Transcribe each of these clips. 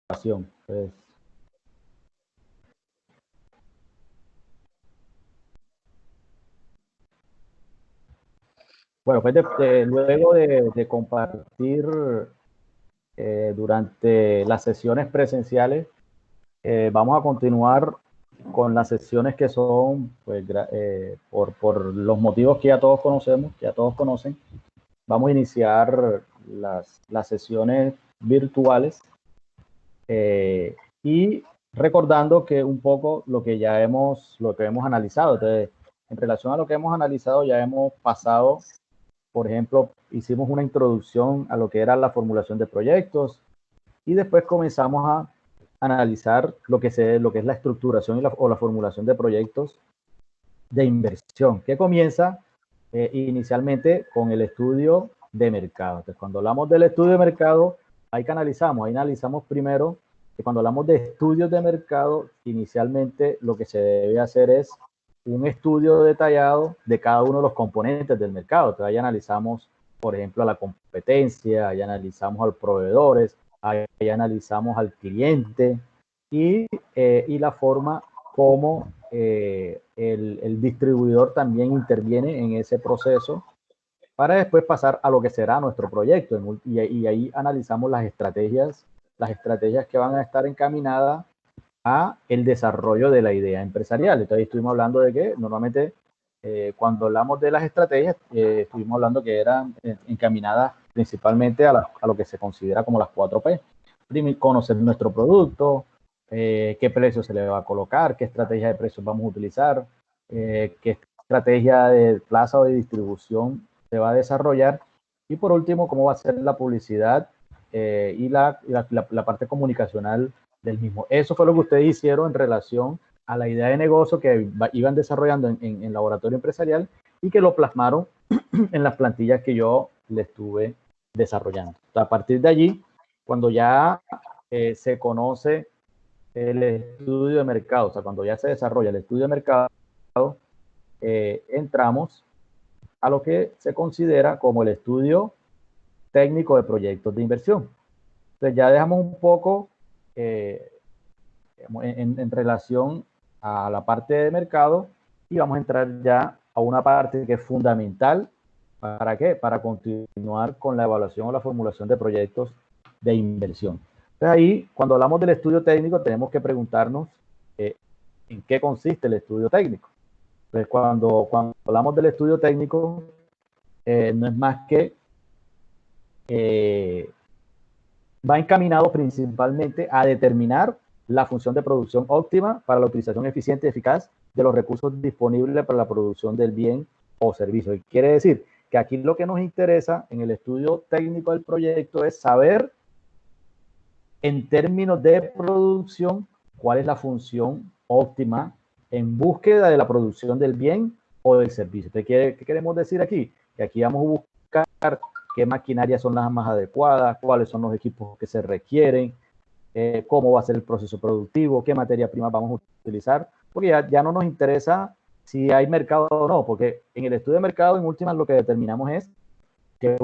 grabación. Pues, bueno, pues luego de compartir durante las sesiones presenciales, vamos a continuar con las sesiones que son, pues, por los motivos que ya todos conocemos, que ya todos conocen. Vamos a iniciar las sesiones virtuales y recordando que un poco lo que hemos analizado. Entonces, en relación a lo que hemos analizado, ya hemos pasado, por ejemplo, hicimos una introducción a lo que era la formulación de proyectos y después comenzamos a analizar lo que es la estructuración o la formulación de proyectos de inversión, que comienza inicialmente con el estudio de mercado. Entonces, cuando hablamos del estudio de mercado, ahí analizamos primero que cuando hablamos de estudios de mercado, inicialmente lo que se debe hacer es un estudio detallado de cada uno de los componentes del mercado. Entonces, ahí analizamos, por ejemplo, a la competencia, ahí analizamos a los proveedores, ahí analizamos al cliente y la forma como el distribuidor también interviene en ese proceso para después pasar a lo que será nuestro proyecto. Y ahí analizamos las estrategias que van a estar encaminadas a el desarrollo de la idea empresarial. Entonces estuvimos hablando de que normalmente cuando hablamos de las estrategias, estuvimos hablando que eran encaminadas principalmente a lo que se considera como las 4P. Conocer nuestro producto, qué precio se le va a colocar, qué estrategia de precios vamos a utilizar, qué estrategia de plaza o de distribución se va a desarrollar y por último, cómo va a ser la publicidad y la parte comunicacional del mismo. Eso fue lo que ustedes hicieron en relación a la idea de negocio que iban desarrollando en laboratorio empresarial y que lo plasmaron en las plantillas que yo le estuve desarrollando. A partir de allí, cuando ya se conoce el estudio de mercado, o sea, cuando ya se desarrolla el estudio de mercado, entramos a lo que se considera como el estudio técnico de proyectos de inversión. Entonces ya dejamos un poco en relación a la parte de mercado y vamos a entrar ya a una parte que es fundamental. ¿Para qué? Para continuar con la evaluación o la formulación de proyectos de inversión. Entonces ahí, cuando hablamos del estudio técnico, tenemos que preguntarnos en qué consiste el estudio técnico. Entonces, cuando hablamos del estudio técnico, no es más que va encaminado principalmente a determinar la función de producción óptima para la utilización eficiente y eficaz de los recursos disponibles para la producción del bien o servicio. Y quiere decir que aquí lo que nos interesa en el estudio técnico del proyecto es saber en términos de producción cuál es la función óptima en búsqueda de la producción del bien o del servicio. ¿Qué queremos decir aquí? Que aquí vamos a buscar qué maquinarias son las más adecuadas, cuáles son los equipos que se requieren, cómo va a ser el proceso productivo, qué materia prima vamos a utilizar, porque ya no nos interesa si hay mercado o no, porque en el estudio de mercado, en últimas, lo que determinamos es que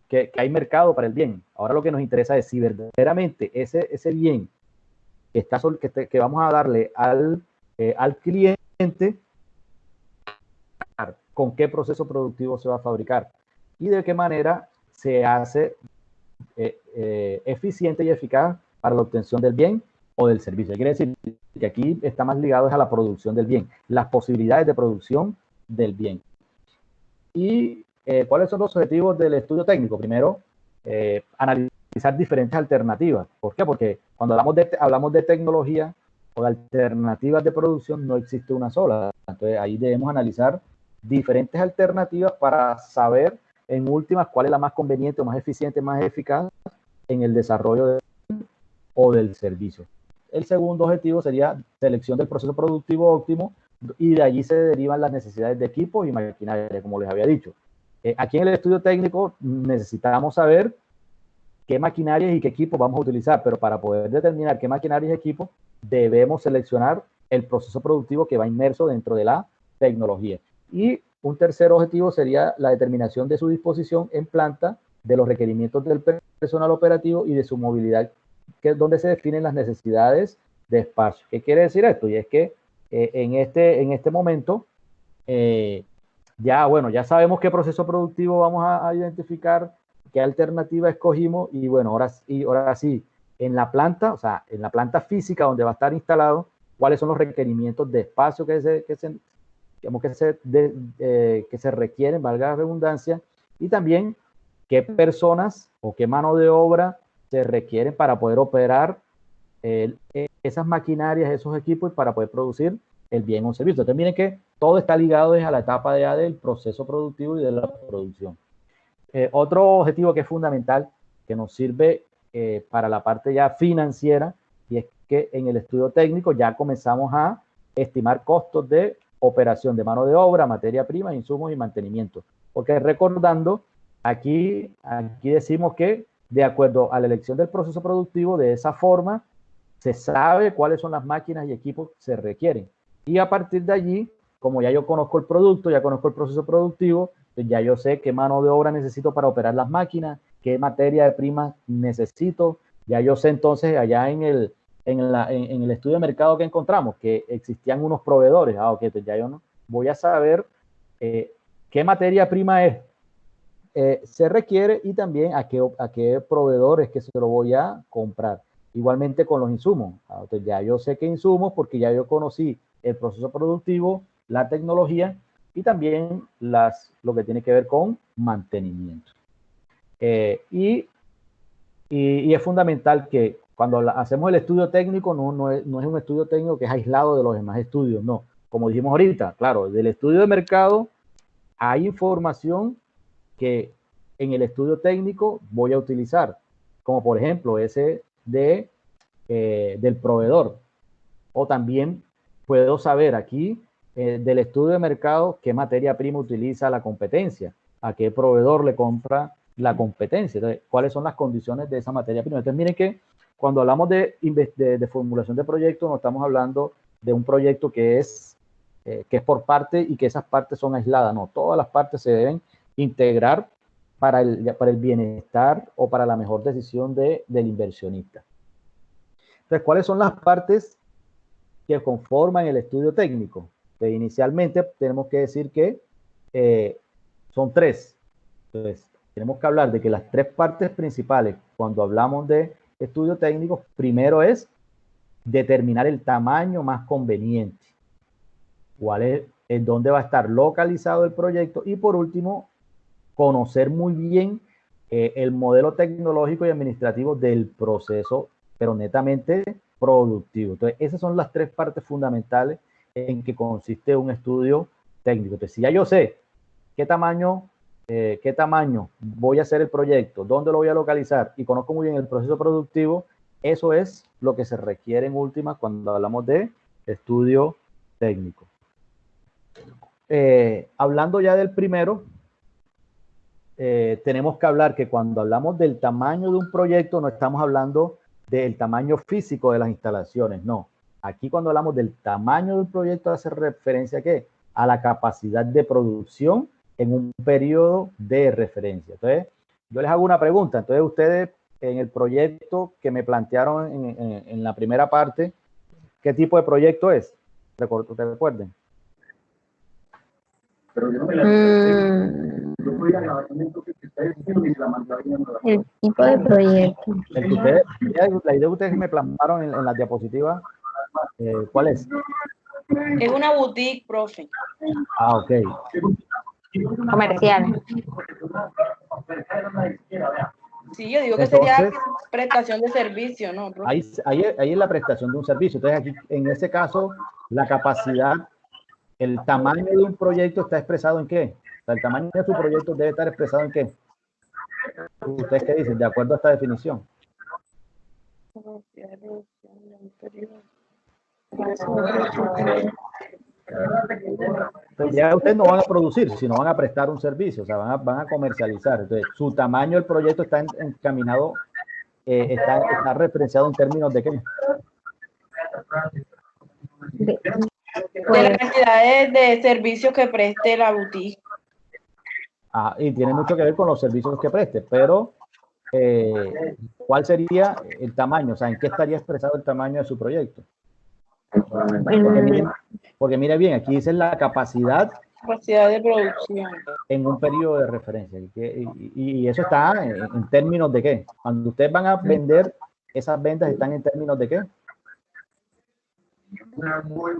que hay mercado para el bien. Ahora lo que nos interesa es si verdaderamente ese bien que vamos a darle al cliente, con qué proceso productivo se va a fabricar y de qué manera se hace eficiente y eficaz para la obtención del bien o del servicio. Quiere decir que aquí está más ligado a la producción del bien, las posibilidades de producción del bien. ¿Y cuáles son los objetivos del estudio técnico? Primero, analizar diferentes alternativas. ¿Por qué? Porque cuando hablamos de tecnología o de alternativas de producción, no existe una sola. Entonces, ahí debemos analizar diferentes alternativas para saber, en últimas, cuál es la más conveniente, más eficiente, más eficaz en el desarrollo o del servicio. El segundo objetivo sería selección del proceso productivo óptimo y de allí se derivan las necesidades de equipos y maquinaria, como les había dicho. Aquí en el estudio técnico necesitamos saber qué maquinarias y qué equipos vamos a utilizar, pero para poder determinar qué maquinarias y equipos debemos seleccionar el proceso productivo que va inmerso dentro de la tecnología. Y un tercer objetivo sería la determinación de su disposición en planta, de los requerimientos del personal operativo y de su movilidad donde se definen las necesidades de espacio. ¿Qué quiere decir esto? Y es que en este momento, ya sabemos qué proceso productivo vamos a identificar, qué alternativa escogimos, y bueno, ahora sí, en la planta, o sea, en la planta física donde va a estar instalado, cuáles son los requerimientos de espacio que se requieren, valga la redundancia, y también qué personas o qué mano de obra se requieren para poder operar esas maquinarias, esos equipos, para poder producir el bien o servicio. Entonces miren que todo está ligado a la etapa del proceso productivo y de la producción. Otro objetivo que es fundamental, que nos sirve para la parte ya financiera, y es que en el estudio técnico ya comenzamos a estimar costos de operación de mano de obra, materia prima, insumos y mantenimiento. Porque recordando, aquí decimos que de acuerdo a la elección del proceso productivo, de esa forma se sabe cuáles son las máquinas y equipos que se requieren. Y a partir de allí, como ya yo conozco el producto, ya conozco el proceso productivo, pues ya yo sé qué mano de obra necesito para operar las máquinas, qué materia de prima necesito. Ya yo sé entonces allá en el estudio de mercado que encontramos que existían unos proveedores. Ok, pues ya yo no voy a saber qué materia prima se requiere y también a qué proveedores que se lo voy a comprar. Igualmente con los insumos. Entonces ya yo sé qué insumos porque ya yo conocí el proceso productivo, la tecnología y también lo que tiene que ver con mantenimiento. Y es fundamental que cuando hacemos el estudio técnico, no es un estudio técnico que es aislado de los demás estudios, no. Como dijimos ahorita, claro, del estudio de mercado hay información que en el estudio técnico voy a utilizar, como por ejemplo ese del proveedor. O también puedo saber aquí del estudio de mercado qué materia prima utiliza la competencia, a qué proveedor le compra la competencia. Entonces, cuáles son las condiciones de esa materia prima. Entonces, miren que cuando hablamos de formulación de proyectos, no estamos hablando de un proyecto que es por parte y que esas partes son aisladas. No, todas las partes se deben integrar para el bienestar o para la mejor decisión del inversionista. Entonces, ¿cuáles son las partes que conforman el estudio técnico? Que inicialmente tenemos que decir que son tres. Entonces, tenemos que hablar de que las tres partes principales cuando hablamos de estudio técnico, primero es determinar el tamaño más conveniente, cuál es, en dónde va a estar localizado el proyecto, y por último, conocer muy bien el modelo tecnológico y administrativo del proceso, pero netamente productivo. Entonces, esas son las tres partes fundamentales en que consiste un estudio técnico. Entonces, si ya yo sé qué tamaño voy a hacer el proyecto, dónde lo voy a localizar y conozco muy bien el proceso productivo, eso es lo que se requiere en última cuando hablamos de estudio técnico. Hablando ya del primero, tenemos que hablar que cuando hablamos del tamaño de un proyecto no estamos hablando del tamaño físico de las instalaciones, no. Aquí cuando hablamos del tamaño del proyecto hace referencia ¿a qué? A la capacidad de producción en un periodo de referencia. Entonces, yo les hago una pregunta. Entonces, ustedes en el proyecto que me plantearon en la primera parte, ¿qué tipo de proyecto es? Recuerden. El tipo de proyecto. La idea que ustedes me plasmaron en las diapositivas, ¿cuál es? Es una boutique, profe. Ah, ok. Comercial. Sí, yo digo que Entonces, sería prestación de servicio, ¿no, profe? Ahí es la prestación de un servicio. Entonces, aquí, en ese caso, la capacidad, el tamaño de un proyecto está expresado en qué? O sea, el tamaño de su proyecto debe estar expresado en qué. ¿Ustedes qué dicen? De acuerdo a esta definición. Entonces, ya ustedes no van a producir, sino van a prestar un servicio, o sea, van a comercializar. Entonces, su tamaño del proyecto está encaminado, está referenciado en términos de qué. De las cantidades de servicios que preste la boutique. Y tiene mucho que ver con los servicios que preste, pero ¿cuál sería el tamaño? O sea, ¿en qué estaría expresado el tamaño de su proyecto? Porque mire bien, aquí dice la capacidad de producción. en un periodo de referencia. Y eso está en términos de qué. Cuando ustedes van a vender, esas ventas están en términos de qué.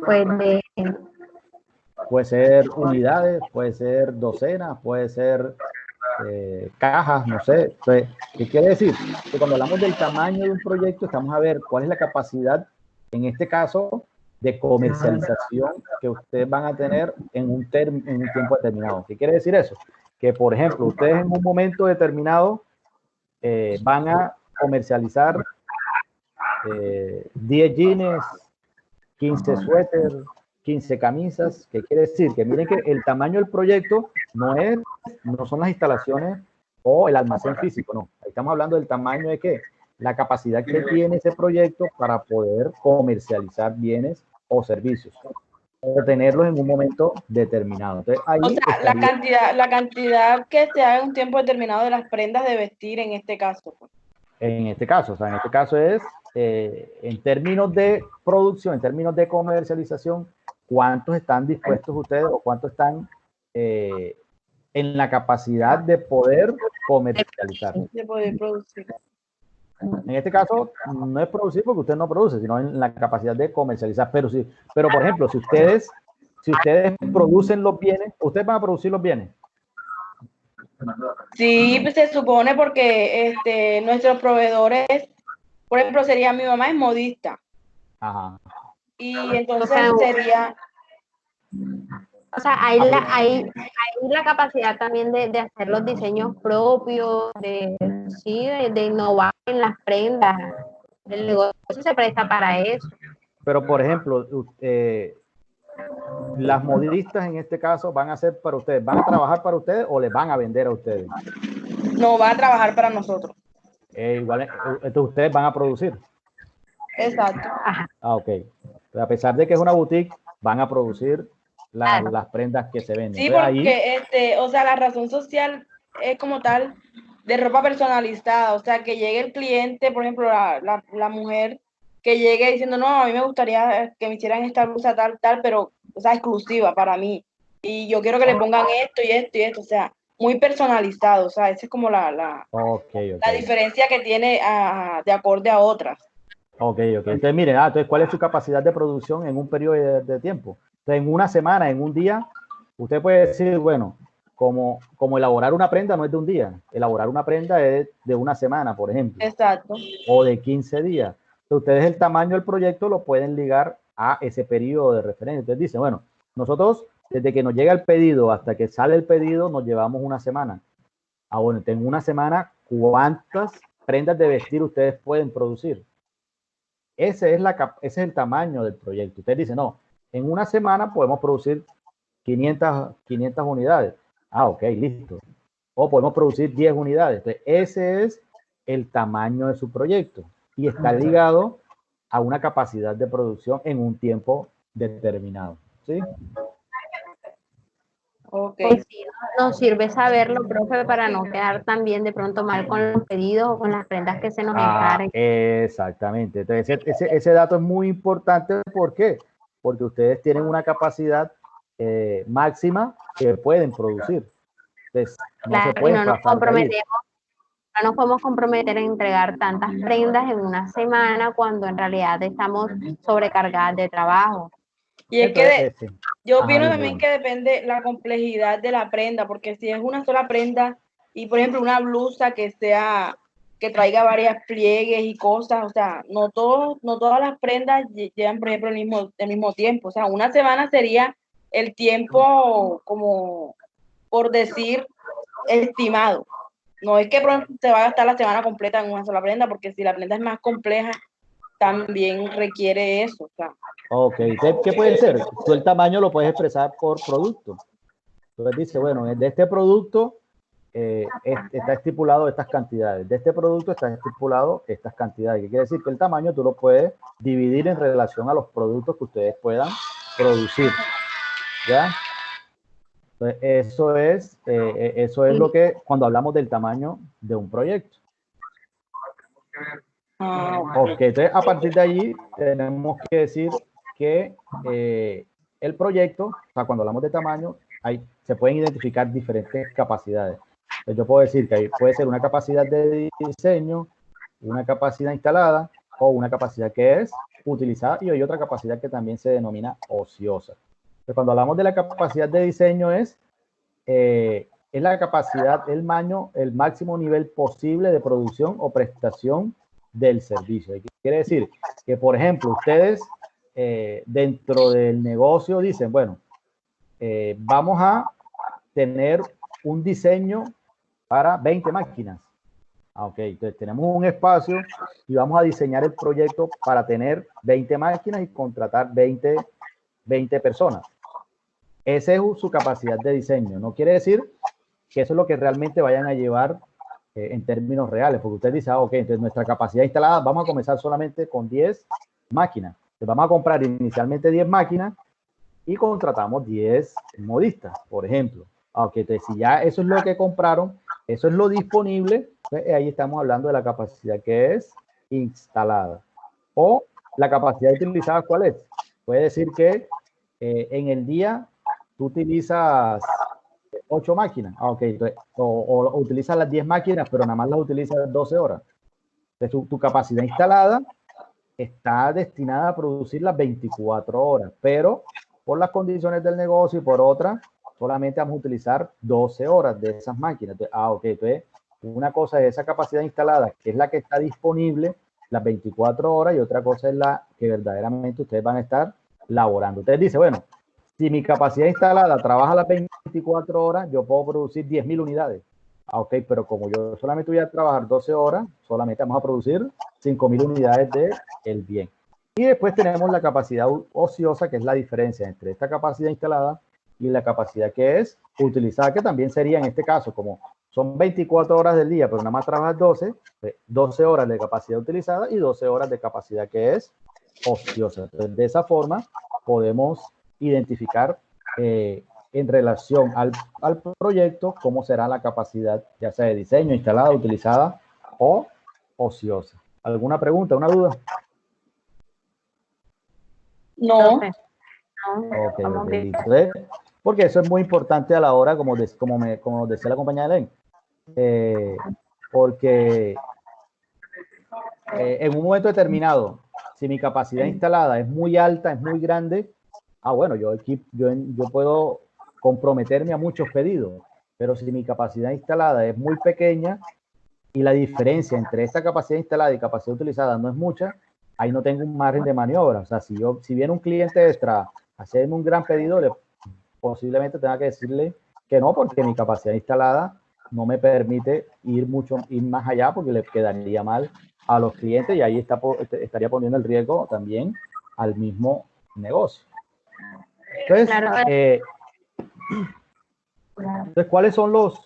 Pues de, Puede ser unidades, puede ser docenas, puede ser cajas, no sé. Entonces, ¿qué quiere decir? Que cuando hablamos del tamaño de un proyecto, estamos a ver cuál es la capacidad, en este caso, de comercialización que ustedes van a tener en un tiempo determinado. ¿Qué quiere decir eso? Que, por ejemplo, ustedes en un momento determinado van a comercializar 10 jeans, 15 suéteres, 15 camisas. ¿Qué quiere decir? Que miren que el tamaño del proyecto no son las instalaciones o el almacén físico, no. Ahí estamos hablando del tamaño de qué, la capacidad que tiene ese proyecto para poder comercializar bienes o servicios o tenerlos en un momento determinado. Entonces, ahí O sea, estaría, la cantidad que se haga en un tiempo determinado de las prendas de vestir en este caso. en este caso, o sea, en este caso es en términos de producción, en términos de comercialización, ¿cuántos están dispuestos ustedes o cuántos están en la capacidad de poder comercializar? De poder producir. En este caso, no es producir porque usted no produce, sino en la capacidad de comercializar. Pero por ejemplo, si ustedes producen los bienes, ustedes van a producir los bienes. Sí, pues se supone porque nuestros proveedores, por ejemplo, sería mi mamá es modista. Ajá. Y entonces sería... O sea, hay la capacidad también de hacer los diseños propios, de innovar en las prendas. El negocio se presta para eso. Pero, por ejemplo, las modistas en este caso van a ser para ustedes, ¿van a trabajar para ustedes o les van a vender a ustedes? No, va a trabajar para nosotros. Igual, entonces ustedes van a producir. Exacto. Ah, ok. Pero a pesar de que es una boutique, van a producir las prendas que se venden. Sí, Entonces, porque, o sea, la razón social es como tal de ropa personalizada, o sea, que llegue el cliente, por ejemplo, la mujer que llegue diciendo, no, a mí me gustaría que me hicieran esta blusa tal, pero, o sea, exclusiva para mí. Y yo quiero que le pongan esto y esto y esto, o sea, muy personalizado, o sea, esa es como la diferencia que tiene de acorde a otras. Ok. Entonces, miren, entonces, ¿cuál es su capacidad de producción en un periodo de tiempo? Entonces, en una semana, en un día, usted puede decir, bueno, como elaborar una prenda no es de un día, elaborar una prenda es de una semana, por ejemplo. Exacto. O de 15 días. Entonces, ustedes el tamaño del proyecto lo pueden ligar a ese periodo de referencia. Entonces dicen, bueno, nosotros desde que nos llega el pedido hasta que sale el pedido nos llevamos una semana. Ah, bueno, en una semana, ¿cuántas prendas de vestir ustedes pueden producir? Ese es el tamaño del proyecto. Usted dice, no, en una semana podemos producir 500 unidades. Ah, ok, listo. O podemos producir 10 unidades. Entonces, ese es el tamaño de su proyecto y está ligado a una capacidad de producción en un tiempo determinado. ¿Sí? Okay. Pues sí, nos sirve saberlo, profe, para no quedar también de pronto mal con los pedidos o con las prendas que se nos encarguen. Exactamente. Entonces, ese dato es muy importante. ¿Por qué? Porque ustedes tienen una capacidad máxima que pueden producir. Entonces, no se pueden no nos pasar de ahí. no nos podemos comprometer a entregar tantas prendas en una semana cuando en realidad estamos sobrecargadas de trabajo. Y es que yo opino Ajá, también que depende la complejidad de la prenda, porque si es una sola prenda y por ejemplo una blusa que traiga varias pliegues y cosas, o sea, no todas las prendas llevan por ejemplo el mismo tiempo, o sea, una semana sería el tiempo como por decir estimado. No es que pronto se va a gastar la semana completa en una sola prenda, porque si la prenda es más compleja, también requiere eso, o sea. Ok, ¿qué puede ser? Tú el tamaño lo puedes expresar por producto. Entonces dice, bueno, de este producto está estipulado estas cantidades. De este producto está estipulado estas cantidades. ¿Qué quiere decir? Que el tamaño tú lo puedes dividir en relación a los productos que ustedes puedan producir. ¿Ya? Entonces, eso es lo que, cuando hablamos del tamaño de un proyecto. Ok, entonces a partir de allí tenemos que decir que el proyecto, o sea, cuando hablamos de tamaño, se pueden identificar diferentes capacidades. Entonces yo puedo decir que puede ser una capacidad de diseño, una capacidad instalada o una capacidad que es utilizada y hay otra capacidad que también se denomina ociosa. Entonces, cuando hablamos de la capacidad de diseño es la capacidad, el máximo nivel posible de producción o prestación del servicio. ¿Qué quiere decir? Que, por ejemplo, ustedes dentro del negocio dicen, bueno, vamos a tener un diseño para 20 máquinas. Ok, entonces tenemos un espacio y vamos a diseñar el proyecto para tener 20 máquinas y contratar 20 personas. Esa es su capacidad de diseño. No quiere decir que eso es lo que realmente vayan a llevar en términos reales, porque usted dice, ok, entonces nuestra capacidad instalada, vamos a comenzar solamente con 10 máquinas. Entonces vamos a comprar inicialmente 10 máquinas y contratamos 10 modistas, por ejemplo. Ok, entonces si ya eso es lo que compraron, eso es lo disponible, pues ahí estamos hablando de la capacidad que es instalada. O la capacidad utilizada, ¿cuál es? Puede decir que en el día tú utilizas 8 máquinas. Ok, entonces, o utilizas las 10 máquinas, pero nada más las utilizas 12 horas. Entonces, tu capacidad instalada está destinada a producir las 24 horas, pero por las condiciones del negocio y por otras, solamente vamos a utilizar 12 horas de esas máquinas. Entonces, ok, entonces una cosa es esa capacidad instalada, que es la que está disponible las 24 horas, y otra cosa es la que verdaderamente ustedes van a estar laborando. Ustedes dicen, bueno, si mi capacidad instalada trabaja las 24 horas, yo puedo producir 10.000 unidades. Ok, pero como yo solamente voy a trabajar 12 horas, solamente vamos a producir 5.000 unidades del bien. Y después tenemos la capacidad ociosa, que es la diferencia entre esta capacidad instalada y la capacidad que es utilizada, que también sería en este caso, como son 24 horas del día, pero nada más trabajas 12, 12 horas de capacidad utilizada y 12 horas de capacidad que es ociosa. Entonces, de esa forma podemos identificar en relación al proyecto cómo será la capacidad, ya sea de diseño, instalada, utilizada o ociosa. ¿Alguna pregunta, una duda? No. Ok, Entonces, porque eso es muy importante a la hora, como decía la compañera Elen, porque en un momento determinado, si mi capacidad instalada es muy alta, es muy grande, bueno, yo puedo comprometerme a muchos pedidos, pero si mi capacidad instalada es muy pequeña y la diferencia entre esta capacidad instalada y capacidad utilizada no es mucha, ahí no tengo un margen de maniobra. O sea, si viene un cliente extra a hacerme un gran pedido, posiblemente tenga que decirle que no, porque mi capacidad instalada no me permite ir más allá, porque le quedaría mal a los clientes y ahí estaría poniendo el riesgo también al mismo negocio. Entonces, ¿cuáles son los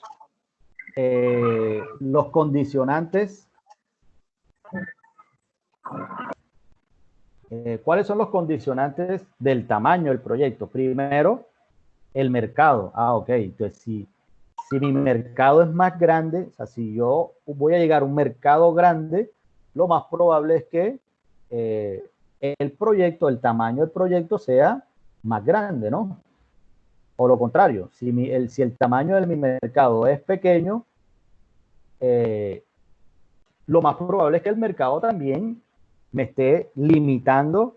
condicionantes? ¿Cuáles son los condicionantes del tamaño del proyecto? Primero, el mercado. Ok, entonces si mi mercado es más grande, o sea, si yo voy a llegar a un mercado grande, lo más probable es que el tamaño del proyecto sea más grande, ¿no? O lo contrario, si el tamaño de mi mercado es pequeño, lo más probable es que el mercado también me esté limitando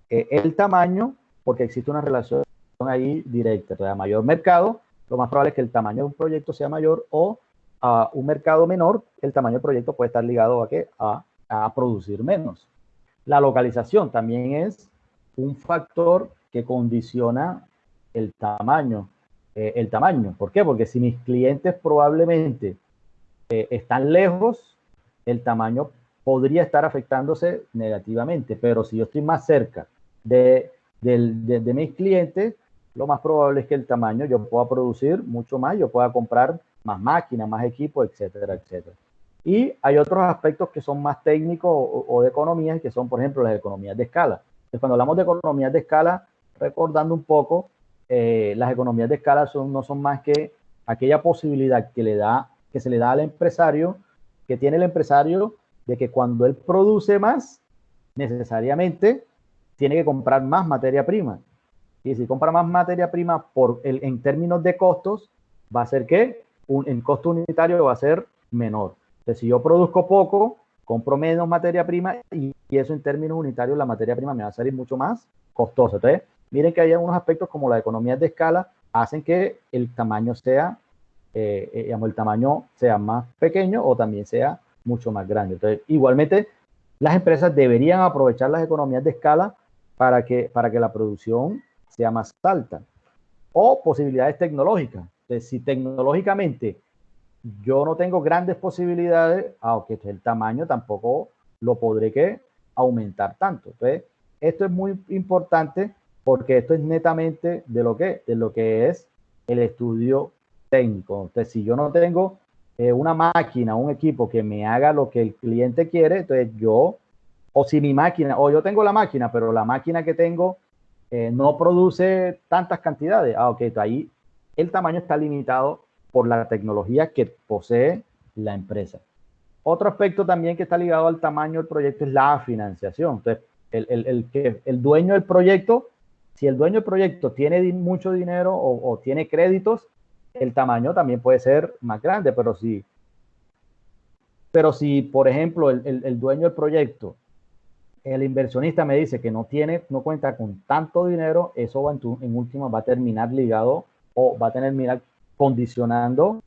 el tamaño, porque existe una relación ahí directa. Entonces, a mayor mercado, lo más probable es que el tamaño de un proyecto sea mayor, o a un mercado menor, el tamaño del proyecto puede estar ligado a producir menos. La localización también es un factor que condiciona el tamaño. ¿Por qué? Porque si mis clientes probablemente están lejos, el tamaño podría estar afectándose negativamente, pero si yo estoy más cerca de mis clientes, lo más probable es que el tamaño yo pueda producir mucho más, yo pueda comprar más máquinas, más equipos, etcétera, etcétera. Y hay otros aspectos que son más técnicos o de economías, que son, por ejemplo, las economías de escala. Entonces, cuando hablamos de economías de escala, recordando un poco, las economías de escala no son más que aquella posibilidad que se le da al empresario, que tiene el empresario de que cuando él produce más, necesariamente tiene que comprar más materia prima. Y si compra más materia prima en términos de costos, va a ser que el costo unitario va a ser menor. Entonces, si yo produzco poco, compro menos materia prima y eso en términos unitarios, la materia prima me va a salir mucho más costosa. Entonces, miren que hay algunos aspectos como la economía de escala hacen que el tamaño sea, el tamaño sea más pequeño o también sea mucho más grande. Entonces, igualmente, las empresas deberían aprovechar las economías de escala para que la producción sea más alta. O posibilidades tecnológicas. Entonces, si tecnológicamente yo no tengo grandes posibilidades, aunque el tamaño tampoco lo podré que aumentar tanto. Entonces, esto es muy importante porque esto es netamente de lo que es el estudio técnico. Entonces, si yo no tengo una máquina, un equipo que me haga lo que el cliente quiere, entonces o si mi máquina, o yo tengo la máquina, pero la máquina que tengo no produce tantas cantidades. Ok, ahí el tamaño está limitado por la tecnología que posee la empresa. Otro aspecto también que está ligado al tamaño del proyecto es la financiación. Entonces, el dueño del proyecto, si el dueño del proyecto tiene mucho dinero o tiene créditos, el tamaño también puede ser más grande, pero si por ejemplo, el dueño del proyecto, el inversionista me dice que no cuenta con tanto dinero, eso en última va a terminar ligado o va a terminar condicionando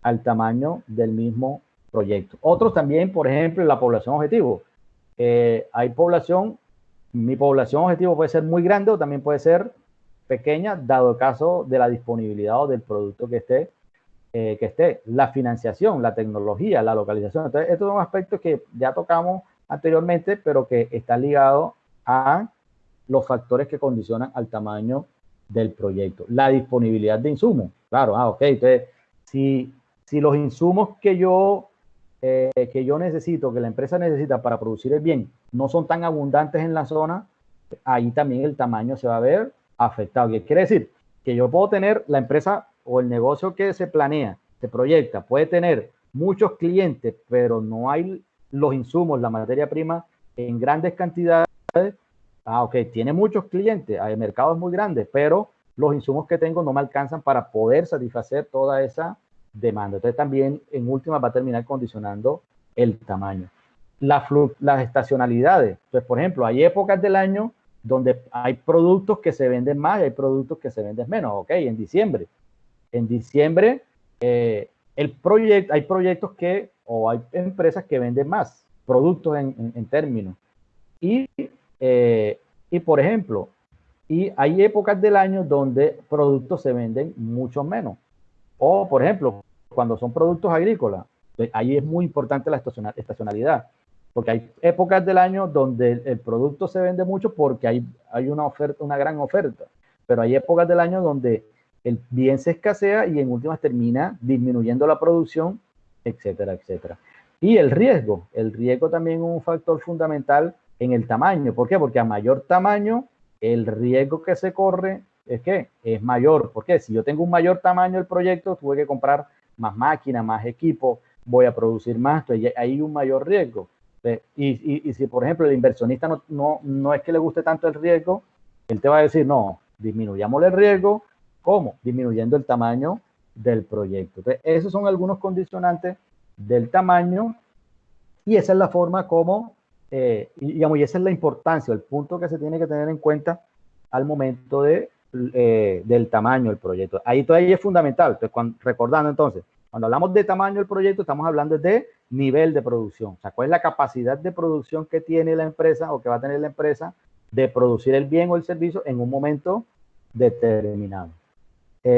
al tamaño del mismo proyecto. Otros también, por ejemplo, la población objetivo. Mi población objetivo puede ser muy grande o también puede ser pequeña, dado el caso de la disponibilidad o del producto que esté. La financiación, la tecnología, la localización. Entonces, estos son aspectos que ya tocamos anteriormente, pero que están ligados a los factores que condicionan al tamaño del proyecto. La disponibilidad de insumos. Claro, ok. Entonces, si los insumos que yo necesito, que la empresa necesita para producir el bien, no son tan abundantes en la zona, ahí también el tamaño se va a ver afectado. ¿Qué quiere decir? Que yo puedo tener la empresa o el negocio que se planea, se proyecta, puede tener muchos clientes, pero no hay los insumos, la materia prima en grandes cantidades. Ok, tiene muchos clientes, el mercado es muy grande, pero los insumos que tengo no me alcanzan para poder satisfacer toda esa demanda. Entonces también en última va a terminar condicionando el tamaño. Las estacionalidades. Entonces, por ejemplo, hay épocas del año donde hay productos que se venden más y hay productos que se venden menos. Ok, en diciembre. En diciembre hay proyectos o hay empresas que venden más productos en términos. Y por ejemplo, hay épocas del año donde productos se venden mucho menos. O, por ejemplo, cuando son productos agrícolas, ahí es muy importante la estacionalidad, porque hay épocas del año donde el producto se vende mucho porque hay una gran oferta, pero hay épocas del año donde el bien se escasea y en últimas termina disminuyendo la producción, etcétera, etcétera. Y el riesgo también es un factor fundamental en el tamaño. ¿Por qué? Porque a mayor tamaño, el riesgo que se corre es mayor. ¿Por qué? Si yo tengo un mayor tamaño del proyecto, tuve que comprar más máquinas, más equipo, voy a producir más, entonces hay un mayor riesgo. Y si, por ejemplo, el inversionista no es que le guste tanto el riesgo, él te va a decir, no, disminuyamos el riesgo. ¿Cómo? Disminuyendo el tamaño del proyecto. Entonces, esos son algunos condicionantes del tamaño y esa es la forma como, y esa es la importancia, el punto que se tiene que tener en cuenta al momento del tamaño del proyecto. Ahí todavía es fundamental. Entonces, recordando entonces, cuando hablamos de tamaño del proyecto, estamos hablando de nivel de producción. O sea, cuál es la capacidad de producción que tiene la empresa o que va a tener la empresa de producir el bien o el servicio en un momento determinado.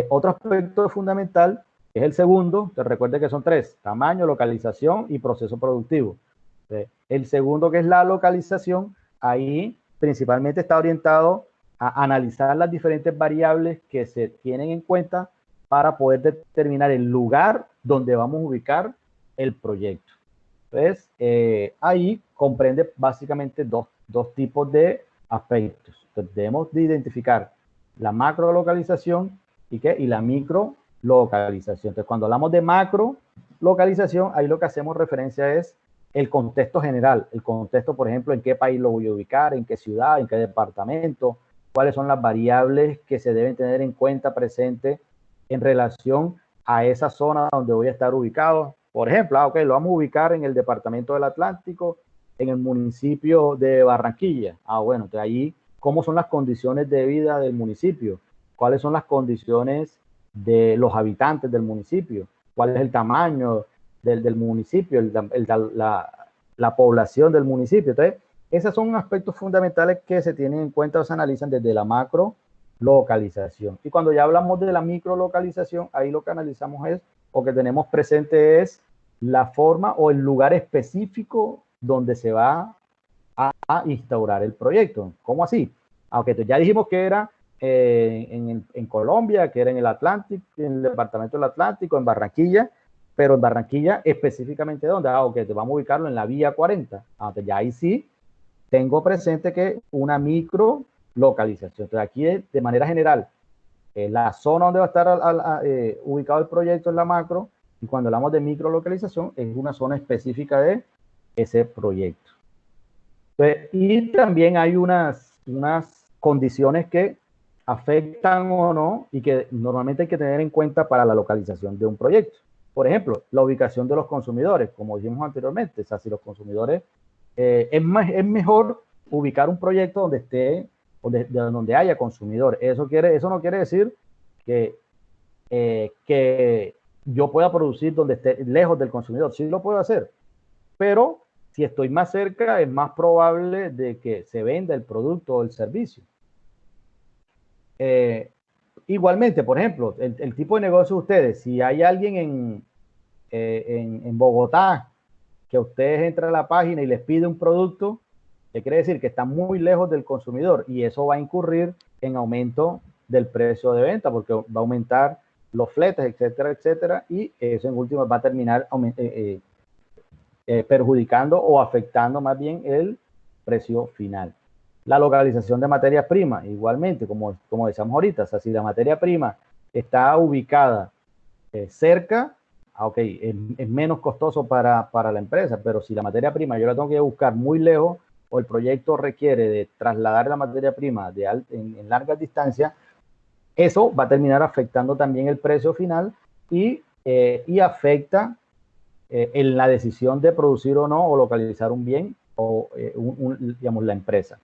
Otro aspecto fundamental es el segundo, te recuerde que son tres: tamaño, localización y proceso productivo. El segundo, que es la localización, ahí principalmente está orientado a analizar las diferentes variables que se tienen en cuenta para poder determinar el lugar donde vamos a ubicar el proyecto. Entonces, ahí comprende básicamente dos tipos de aspectos. Entonces, debemos de identificar la macro localización y la micro localización. Entonces, cuando hablamos de macro localización, ahí lo que hacemos referencia es el contexto general, el contexto, por ejemplo, en qué país lo voy a ubicar, en qué ciudad, en qué departamento, cuáles son las variables que se deben tener en cuenta presente en relación a esa zona donde voy a estar ubicado. Por ejemplo, ok, lo vamos a ubicar en el departamento del Atlántico, en el municipio de Barranquilla. Bueno, entonces ahí, ¿cómo son las condiciones de vida del municipio? ¿Cuáles son las condiciones de los habitantes del municipio? ¿Cuál es el tamaño del municipio, la población del municipio? Entonces, esos son aspectos fundamentales que se tienen en cuenta o se analizan desde la macro localización. Y cuando ya hablamos de la micro localización, ahí lo que analizamos es, o que tenemos presente es la forma o el lugar específico donde se va a instaurar el proyecto. ¿Cómo así? Aunque ya dijimos que era en Colombia, que era en el Atlántico, en el departamento del Atlántico, en Barranquilla, pero en Barranquilla específicamente ¿dónde? Ok, te vamos a ubicarlo en la vía 40. Aunque ya ahí sí tengo presente que una micro localización. Entonces aquí de manera general, la zona donde va a estar ubicado el proyecto es la macro, y cuando hablamos de micro localización es una zona específica de ese proyecto. Entonces, y también hay unas condiciones que afectan o no y que normalmente hay que tener en cuenta para la localización de un proyecto. Por ejemplo, la ubicación de los consumidores, como dijimos anteriormente. O sea, si los consumidores, es mejor ubicar un proyecto donde esté, donde haya consumidores. Eso no quiere decir que yo pueda producir donde esté lejos del consumidor. Sí lo puedo hacer, pero si estoy más cerca es más probable de que se venda el producto o el servicio. Igualmente, por ejemplo, el tipo de negocio de ustedes, si hay alguien en Bogotá que ustedes entran a la página y les pide un producto, que quiere decir que está muy lejos del consumidor, y eso va a incurrir en aumento del precio de venta porque va a aumentar los fletes, etcétera, etcétera, y eso en último va a terminar perjudicando o afectando más bien el precio final. La localización de materia prima, igualmente, como decíamos ahorita, o sea, si la materia prima está ubicada cerca, ok, es menos costoso para la empresa, pero si la materia prima yo la tengo que buscar muy lejos o el proyecto requiere de trasladar la materia prima en largas distancias, eso va a terminar afectando también el precio final y afecta en la decisión de producir o no o localizar un bien o digamos, la empresa.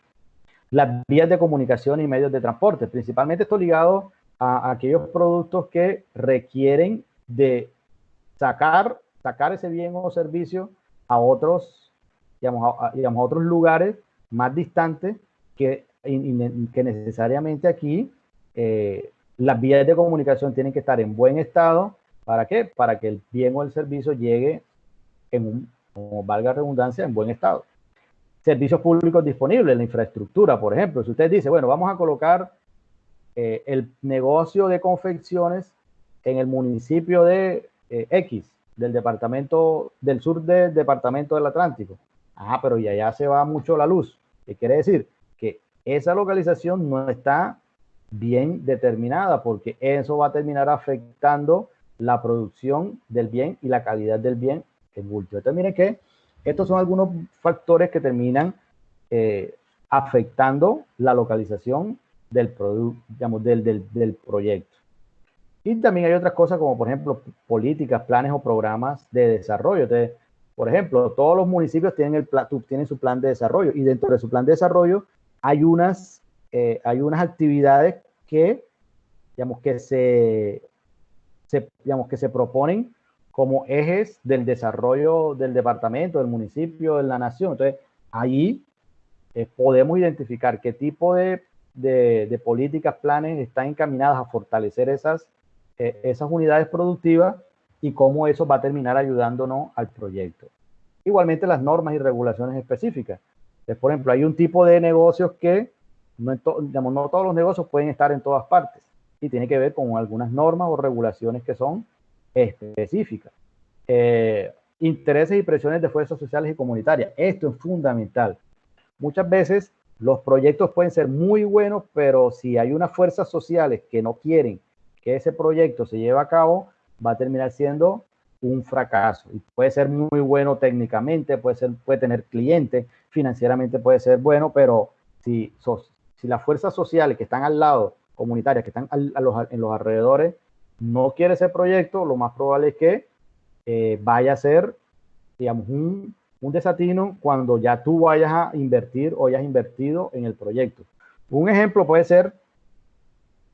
Las vías de comunicación y medios de transporte, principalmente esto ligado a aquellos productos que requieren de sacar ese bien o servicio a otros, digamos, a otros lugares más distantes que necesariamente aquí las vías de comunicación tienen que estar en buen estado. ¿Para qué? Para que el bien o el servicio llegue como valga la redundancia, en buen estado. Servicios públicos disponibles, la infraestructura, por ejemplo. Si usted dice, bueno, vamos a colocar el negocio de confecciones en el municipio de X, del departamento del sur del departamento del Atlántico. Pero y allá se va mucho la luz. ¿Qué quiere decir? Que esa localización no está bien determinada, porque eso va a terminar afectando la producción del bien y la calidad del bien en bulto. Entonces, miren que estos son algunos factores que terminan afectando la localización del producto, digamos, del proyecto. Y también hay otras cosas como, por ejemplo, políticas, planes o programas de desarrollo. Entonces, por ejemplo, todos los municipios tienen su plan de desarrollo, y dentro de su plan de desarrollo hay unas actividades que, digamos, que se proponen como ejes del desarrollo del departamento, del municipio, de la nación. Entonces, ahí podemos identificar qué tipo de políticas, planes están encaminadas a fortalecer esas unidades productivas y cómo eso va a terminar ayudándonos al proyecto. Igualmente las normas y regulaciones específicas. Entonces, por ejemplo, hay un tipo de negocios que no todos los negocios pueden estar en todas partes, y tiene que ver con algunas normas o regulaciones que son específicas. Intereses y presiones de fuerzas sociales y comunitarias. Esto es fundamental. Muchas veces los proyectos pueden ser muy buenos, pero si hay unas fuerzas sociales que no quieren que ese proyecto se lleve a cabo, va a terminar siendo un fracaso. Y puede ser muy bueno técnicamente, puede tener clientes, financieramente puede ser bueno, pero si las fuerzas sociales que están al lado, comunitarias, que están en los alrededores, no quiere ese proyecto, lo más probable es que vaya a ser, digamos, un desatino cuando ya tú vayas a invertir o hayas invertido en el proyecto. Un ejemplo puede ser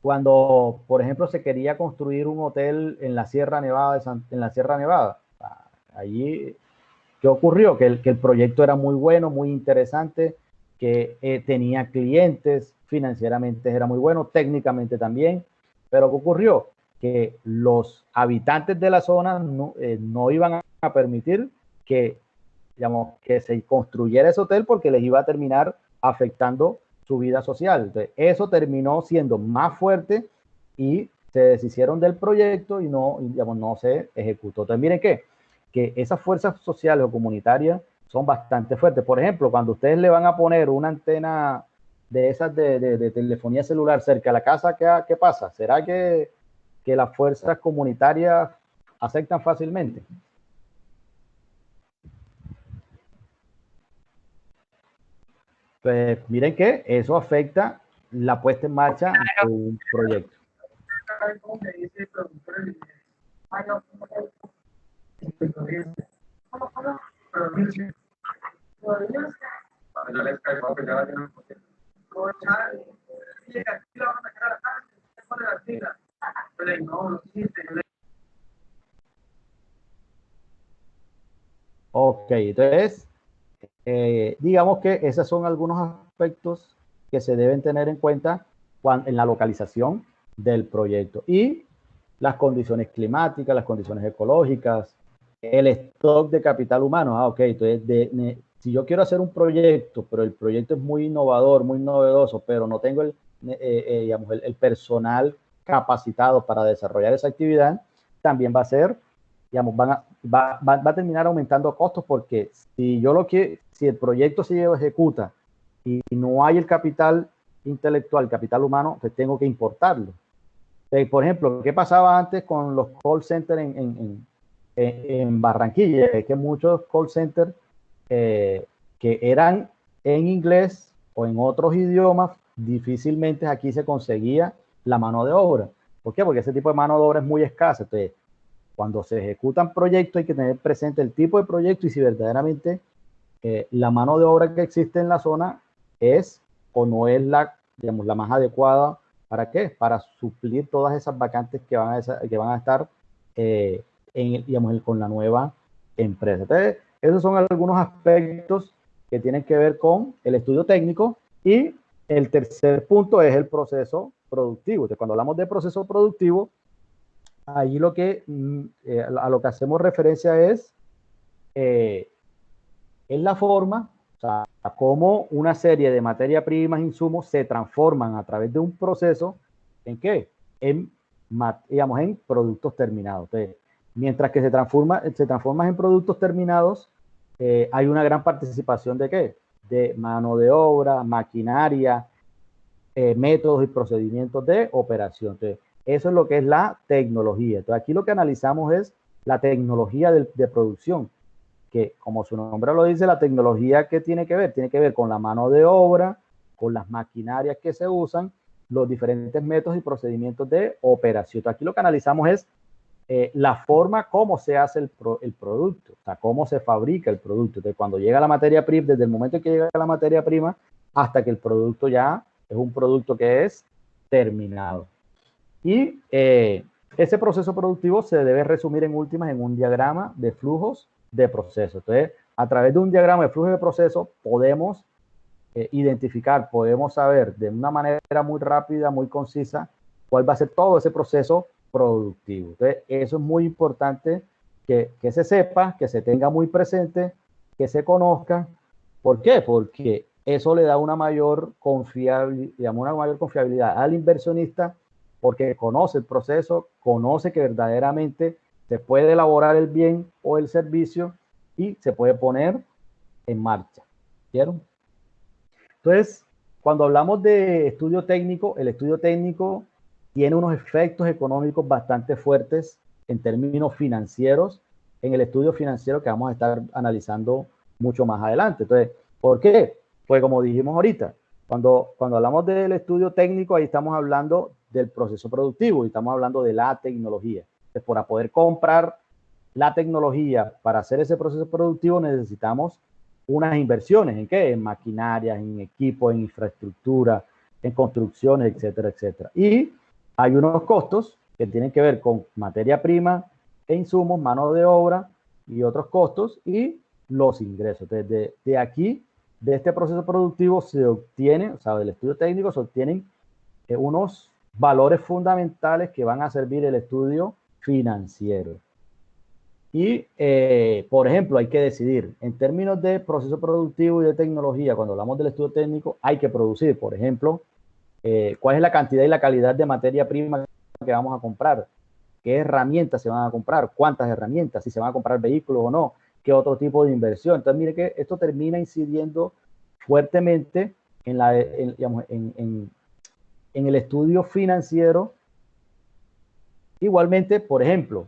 cuando, por ejemplo, se quería construir un hotel en la Sierra Nevada en la Sierra Nevada. Allí, ¿qué ocurrió? Que el proyecto era muy bueno, muy interesante, que tenía clientes, financieramente era muy bueno, técnicamente también, pero ¿qué ocurrió? Que los habitantes de la zona no iban a permitir que, digamos, que se construyera ese hotel porque les iba a terminar afectando su vida social. Entonces, eso terminó siendo más fuerte y se deshicieron del proyecto y digamos, no se ejecutó. Entonces, miren que esas fuerzas sociales o comunitarias son bastante fuertes. Por ejemplo, cuando ustedes le van a poner una antena de esas de telefonía celular cerca de la casa, ¿qué pasa? ¿Será que las fuerzas comunitarias aceptan fácilmente? Pues miren que eso afecta la puesta en marcha de un proyecto. Ok, entonces digamos que esos son algunos aspectos que se deben tener en cuenta en la localización del proyecto y las condiciones climáticas, las condiciones ecológicas, el stock de capital humano. Ok, entonces si yo quiero hacer un proyecto, pero el proyecto es muy innovador, muy novedoso, pero no tengo digamos, el personal capacitado para desarrollar esa actividad, también va a ser, digamos, va a terminar aumentando costos porque si el proyecto se ejecuta y no hay el capital intelectual, capital humano, pues tengo que importarlo. Por ejemplo, ¿qué pasaba antes con los call centers en Barranquilla? Es que muchos call centers que eran en inglés o en otros idiomas, difícilmente aquí se conseguía la mano de obra. ¿Por qué? Porque ese tipo de mano de obra es muy escasa. Entonces, cuando se ejecutan proyectos hay que tener presente el tipo de proyecto y si verdaderamente la mano de obra que existe en la zona es o no es digamos, la más adecuada. ¿Para qué? Para suplir todas esas vacantes que van a estar digamos, con la nueva empresa. Entonces, esos son algunos aspectos que tienen que ver con el estudio técnico y el tercer punto es el proceso productivo. Entonces, cuando hablamos de proceso productivo, ahí a lo que hacemos referencia es la forma, o sea, cómo una serie de materias primas, insumos se transforman a través de un proceso, ¿en qué? Digamos, en productos terminados. Entonces, mientras que se transforman en productos terminados, hay una gran participación de ¿qué? De mano de obra, maquinaria, métodos y procedimientos de operación. Entonces, eso es lo que es la tecnología. Entonces, aquí lo que analizamos es la tecnología de producción, que como su nombre lo dice, la tecnología que tiene que ver con la mano de obra, con las maquinarias que se usan, los diferentes métodos y procedimientos de operación. Entonces, aquí lo que analizamos es la forma como se hace el producto, o sea, cómo se fabrica el producto. Entonces, cuando llega la materia prima, desde el momento en que llega la materia prima hasta que el producto ya es un producto que es terminado. Y ese proceso productivo se debe resumir en últimas en un diagrama de flujos de proceso. Entonces, a través de un diagrama de flujos de proceso podemos identificar, podemos saber de una manera muy rápida, muy concisa, cuál va a ser todo ese proceso productivo. Entonces, eso es muy importante que se sepa, que se tenga muy presente, que se conozca. ¿Por qué? Porque eso le da una mayor confiabilidad al inversionista porque conoce el proceso, conoce que verdaderamente se puede elaborar el bien o el servicio y se puede poner en marcha. ¿Vieron? Entonces, cuando hablamos de estudio técnico, el estudio técnico tiene unos efectos económicos bastante fuertes en términos financieros en el estudio financiero que vamos a estar analizando mucho más adelante. Entonces, ¿por qué? Pues como dijimos ahorita, cuando hablamos del estudio técnico, ahí estamos hablando del proceso productivo y estamos hablando de la tecnología. Entonces, para poder comprar la tecnología para hacer ese proceso productivo necesitamos unas inversiones. ¿En qué? En maquinarias, en equipos, en infraestructura, en construcciones, etcétera, etcétera. Y hay unos costos que tienen que ver con materia prima e insumos, mano de obra y otros costos y los ingresos. Entonces, de aquí, de este proceso productivo se obtiene, o sea, del estudio técnico se obtienen unos valores fundamentales que van a servir el estudio financiero. Y, por ejemplo, hay que decidir, en términos de proceso productivo y de tecnología, cuando hablamos del estudio técnico, hay que producir, por ejemplo, cuál es la cantidad y la calidad de materia prima que vamos a comprar, qué herramientas se van a comprar, cuántas herramientas, si se van a comprar vehículos o no, qué otro tipo de inversión. Entonces, mire que esto termina incidiendo fuertemente digamos, en el estudio financiero. Igualmente, por ejemplo,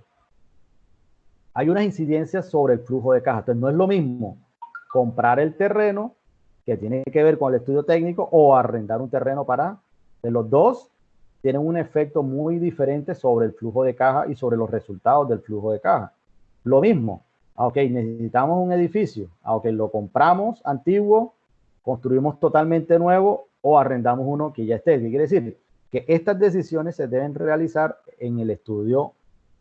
hay unas incidencias sobre el flujo de caja. Entonces, no es lo mismo comprar el terreno, que tiene que ver con el estudio técnico, o arrendar un terreno para... De los dos, tienen un efecto muy diferente sobre el flujo de caja y sobre los resultados del flujo de caja. Lo mismo, ok, necesitamos un edificio, ok, lo compramos antiguo, construimos totalmente nuevo o arrendamos uno que ya esté. ¿Qué quiere decir? Que estas decisiones se deben realizar en el estudio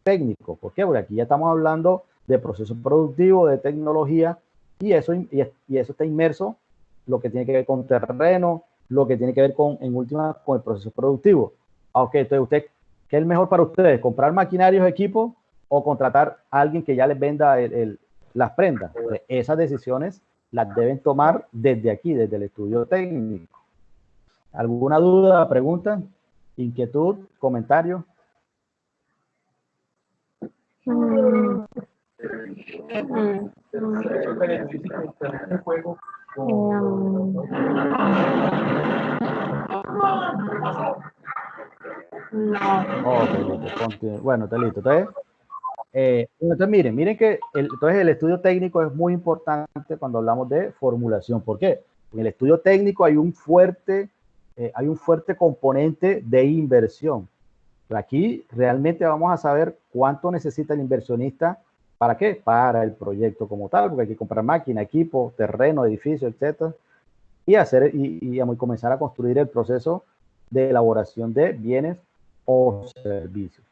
técnico. ¿Por qué? Porque aquí ya estamos hablando de proceso productivo, de tecnología, y eso está inmerso, lo que tiene que ver con terreno, lo que tiene que ver con, en última, con el proceso productivo. Ok, entonces usted, ¿qué es mejor para ustedes? ¿Comprar maquinarios, equipos o contratar a alguien que ya les venda las prendas? Entonces, esas decisiones las deben tomar desde aquí, desde el estudio técnico. ¿Alguna duda, pregunta, inquietud, comentario? Okay, bueno, está listo. Entonces miren que entonces el estudio técnico es muy importante cuando hablamos de formulación. ¿Por qué? En el estudio técnico hay un fuerte componente de inversión. Aquí realmente vamos a saber cuánto necesita el inversionista. ¿Para qué? Para el proyecto como tal, porque hay que comprar máquina, equipo, terreno, edificio, etcétera, y comenzar a construir el proceso de elaboración de bienes o servicios.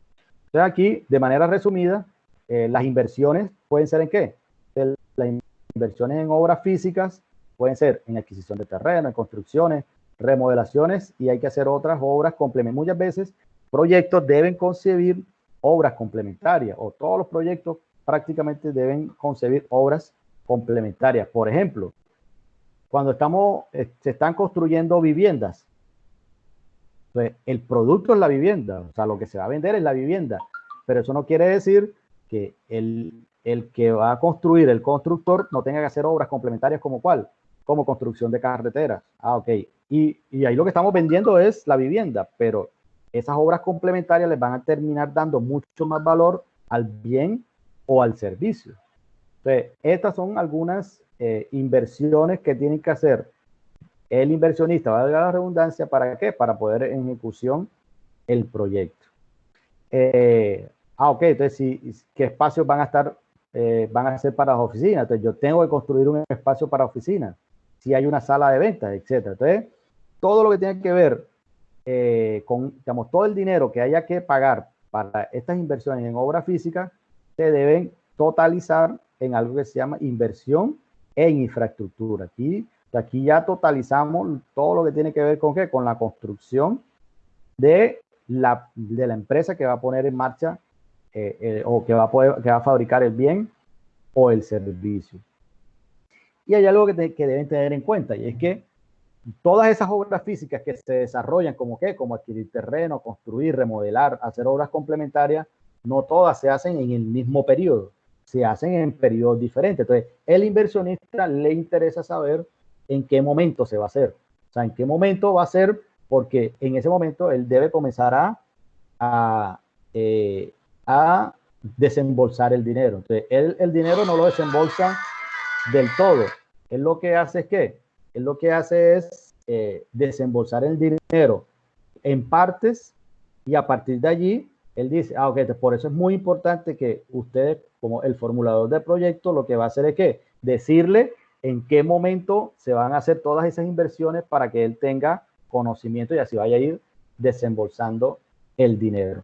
Entonces aquí, de manera resumida, las inversiones pueden ser ¿en qué? Las inversiones en obras físicas pueden ser en adquisición de terreno, en construcciones, remodelaciones, y hay que hacer otras obras complementarias. Muchas veces proyectos deben concebir obras complementarias, o todos los proyectos prácticamente deben concebir obras complementarias. Por ejemplo, cuando se están construyendo viviendas, pues el producto es la vivienda, o sea, lo que se va a vender es la vivienda, pero eso no quiere decir que el que va a construir, el constructor, no tenga que hacer obras complementarias como cuál, como construcción de carreteras. Ok, y ahí lo que estamos vendiendo es la vivienda, pero esas obras complementarias les van a terminar dando mucho más valor al bien o al servicio. Entonces, estas son algunas inversiones que tienen que hacer el inversionista, valga la redundancia, ¿para qué? Para poder en ejecución el proyecto. Ok, entonces, ¿qué espacios van a ser para las oficinas? Entonces, yo tengo que construir un espacio para oficinas, si hay una sala de ventas, etcétera. Entonces, todo lo que tiene que ver con, digamos, todo el dinero que haya que pagar para estas inversiones en obra física, se deben totalizar en algo que se llama inversión en infraestructura. Aquí ya totalizamos todo lo que tiene que ver con ¿qué? Con la construcción de la empresa que va a poner en marcha o que va a fabricar el bien o el servicio. Y hay algo que deben tener en cuenta, y es que todas esas obras físicas que se desarrollan como adquirir terreno, construir, remodelar, hacer obras complementarias, no todas se hacen en el mismo periodo, se hacen en periodos diferentes. Entonces, el inversionista le interesa saber en qué momento se va a hacer. O sea, en qué momento va a ser, porque en ese momento él debe comenzar a desembolsar el dinero. Entonces, él el dinero no lo desembolsa del todo. Él lo que hace es que, él lo que hace es desembolsar el dinero en partes y a partir de allí, él dice, ok, por eso es muy importante que ustedes, como el formulador de proyecto, lo que va a hacer es que decirle en qué momento se van a hacer todas esas inversiones para que él tenga conocimiento y así vaya a ir desembolsando el dinero.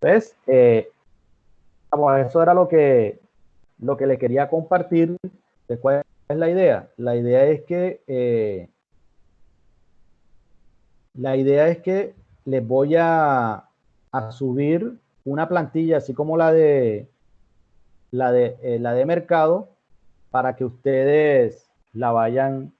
Entonces, eso era lo que le quería compartir. ¿Cuál es la idea? La idea es que les voy a subir una plantilla así como la de mercado para que ustedes la vayan